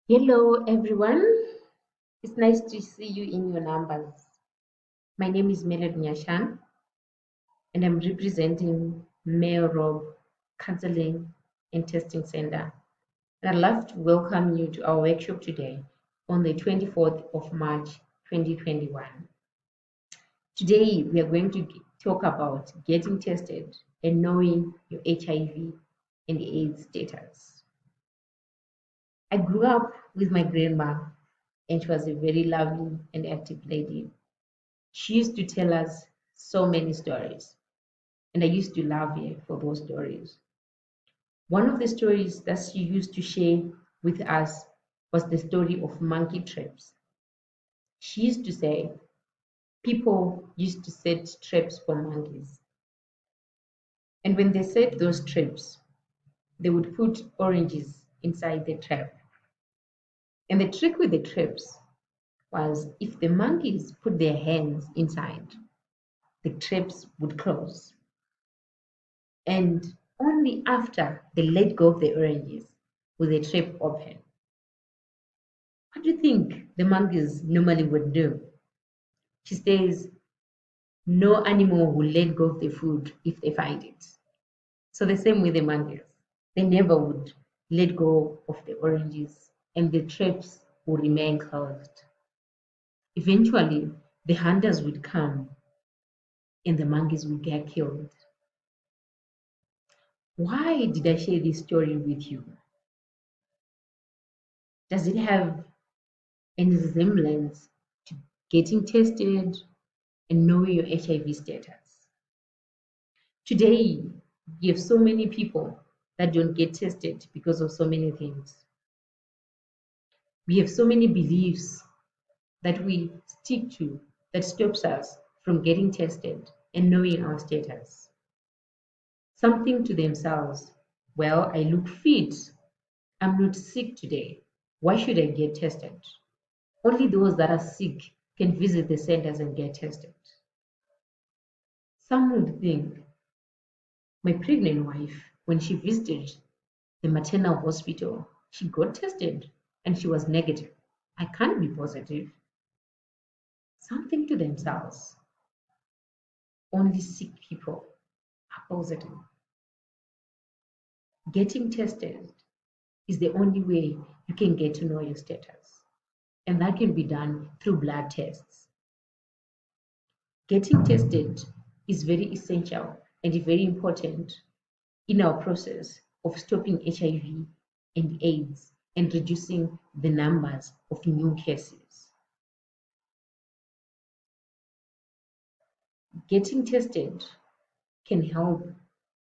Hello, everyone. It's nice to see you in your numbers. My name is Melody Nyashan, and I'm representing Mayor Rob Counseling and Testing Center. And I'd love to welcome you to our workshop today on the 24th of March, 2021. Today, we are going to talk about getting tested and knowing your HIV and AIDS status. I grew up with my grandma, and she was a very lovely and active lady. She used to tell us so many stories, and I used to love her for those stories. One of the stories that she used to share with us was the story of monkey traps. She used to say people used to set traps for monkeys, and when they set those traps, they would put oranges inside the trap. And the trick with the traps was if the monkeys put their hands inside, the traps would close. And only after they let go of the oranges would the trap open. What do you think the monkeys normally would do? She says no animal will let go of the food if they find it. So the same with the monkeys. They never would let go of the oranges and the traps would remain closed. Eventually, the hunters would come and the monkeys would get killed. Why did I share this story with you? Does it have any resemblance to getting tested and knowing your HIV status? Today, we have so many people that don't get tested because of so many things. We have so many beliefs that we stick to that stops us from getting tested and knowing our status. Some think to themselves, well, I look fit. I'm not sick today. Why should I get tested? Only those that are sick can visit the centers and get tested. Some would think, my pregnant wife, when she visited the maternal hospital, she got tested and she was negative. I can't be positive. Some think to themselves, only sick people are positive. Getting tested is the only way you can get to know your status, and that can be done through blood tests. Getting tested is very essential and very important in our process of stopping HIV and AIDS and reducing the numbers of new cases. Getting tested can help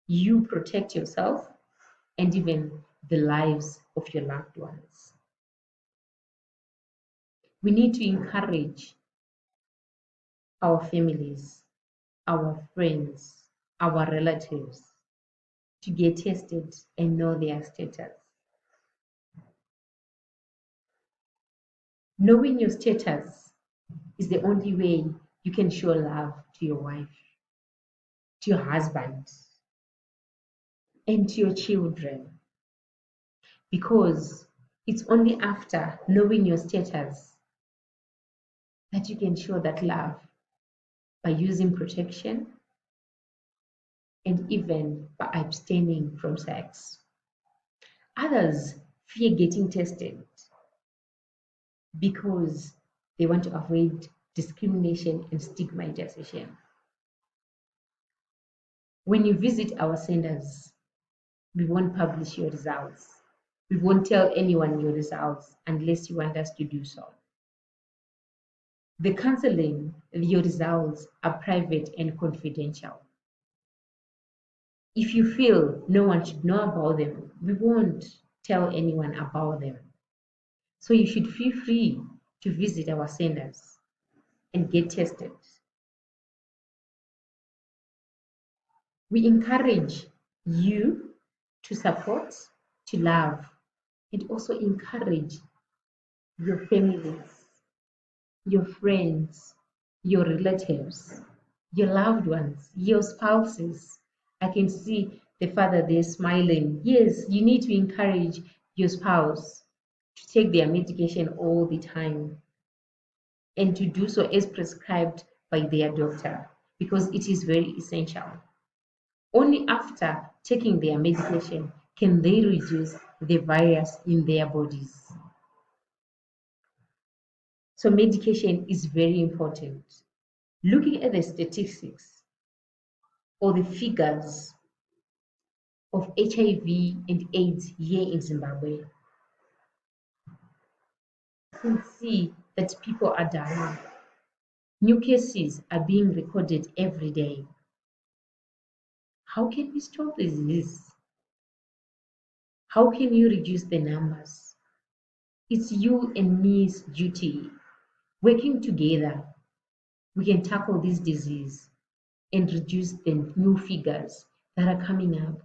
you protect yourself and even the lives of your loved ones. We need to encourage our families, our friends, our relatives to get tested and know their status. Knowing your status is the only way you can show love to your wife, to your husband, and to your children. Because it's only after knowing your status that you can show that love by using protection and even by abstaining from sex. Others fear getting tested because they want to avoid discrimination and stigmatization. When you visit our centers, we won't publish your results. We won't tell anyone your results unless you want us to do so. The counseling, your results are private and confidential. If you feel no one should know about them, we won't tell anyone about them. So you should feel free to visit our centers and get tested. We encourage you to support, to love, and also encourage your families, your friends, your relatives, your loved ones, your spouses. I can see the father there smiling. Yes, you need to encourage your spouse to take their medication all the time and to do so as prescribed by their doctor because it is very essential. Only after taking their medication can they reduce the virus in their bodies. So medication is very important. Looking at the statistics or the figures of HIV and AIDS here in Zimbabwe, you can see that people are dying. New cases are being recorded every day. How can we stop this disease? How can you reduce the numbers? It's you and me's duty. Working together, we can tackle this disease and reduce the new figures that are coming up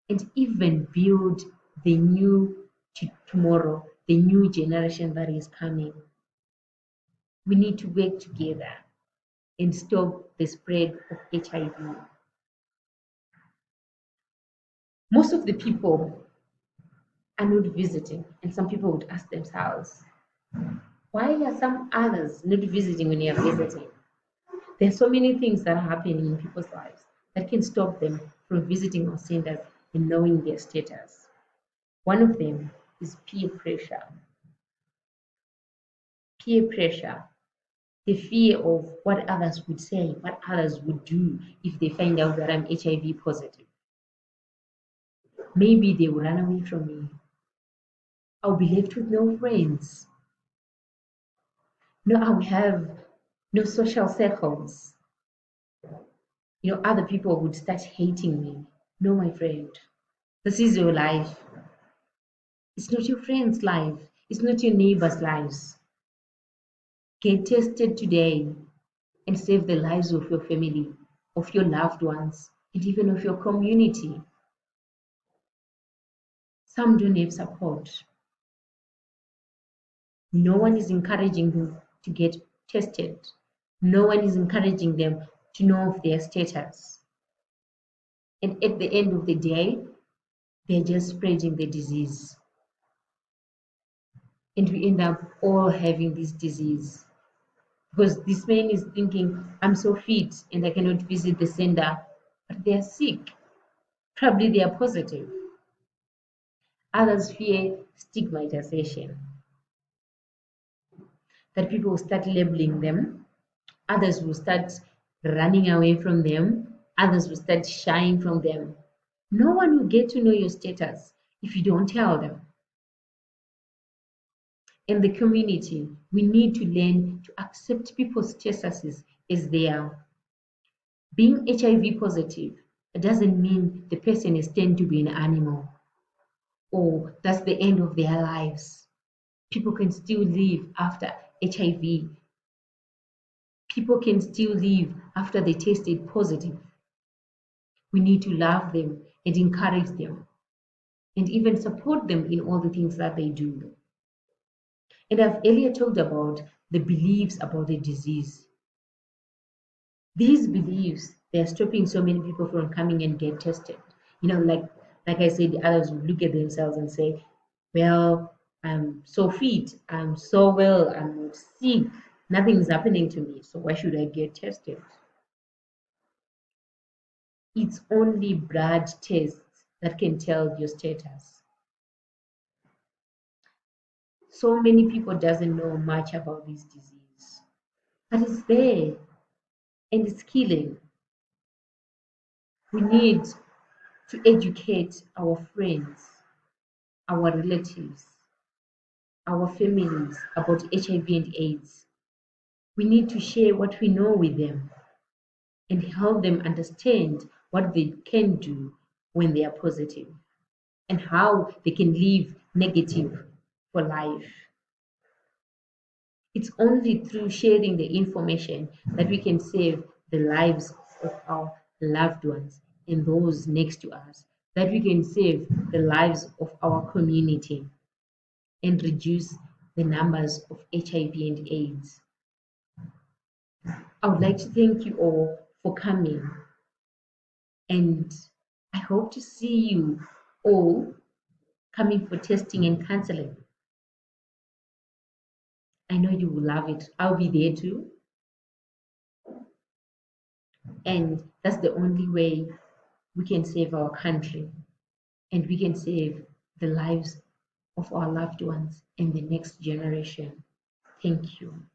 and even build the new tomorrow, the new generation that is coming. We need to work together and stop the spread of HIV. Most of the people are not visiting, and some people would ask themselves, why are some others not visiting when you are visiting? There are so many things that are happening in people's lives that can stop them from visiting our centers and knowing their status. One of them is peer pressure. Peer pressure, the fear of what others would say, what others would do if they find out that I'm HIV positive. Maybe they will run away from me. I'll be left with no friends. No, I'll have no social circles. Other people would start hating me. No, my friend, this is your life. It's not your friend's life. It's not your neighbor's lives. Get tested today and save the lives of your family, of your loved ones, and even of your community. Some don't have support. No one is encouraging them to get tested. No one is encouraging them to know of their status. And at the end of the day, they're just spreading the disease. And we end up all having this disease. Because this man is thinking, I'm so fit and I cannot visit the center, but they are sick. Probably they are positive. Others fear stigmatization, that people will start labeling them. Others will start running away from them. Others will start shying from them. No one will get to know your status if you don't tell them. In the community, we need to learn to accept people's statuses as they are. Being HIV positive doesn't mean the person is turned to be an animal or that's the end of their lives. People can still live after HIV. People can still live after they tested positive. We need to love them and encourage them and even support them in all the things that they do. And I've earlier talked about the beliefs about the disease. These beliefs, they're stopping so many people from coming and get tested. Like I said, the others will look at themselves and say, well, I'm so fit, I'm so well, I'm not sick, nothing's happening to me, so why should I get tested? It's only blood tests that can tell your status. So many people doesn't know much about this disease, but it's there and it's killing. We need to educate our friends, our relatives, our families about HIV and AIDS. We need to share what we know with them and help them understand what they can do when they are positive and how they can live negative for life. It's only through sharing the information that we can save the lives of our loved ones and those next to us, that we can save the lives of our community and reduce the numbers of HIV and AIDS. I would like to thank you all for coming, and I hope to see you all coming for testing and counseling. I know you will love it. I'll be there too. And that's the only way we can save our country and we can save the lives of our loved ones and the next generation. Thank you.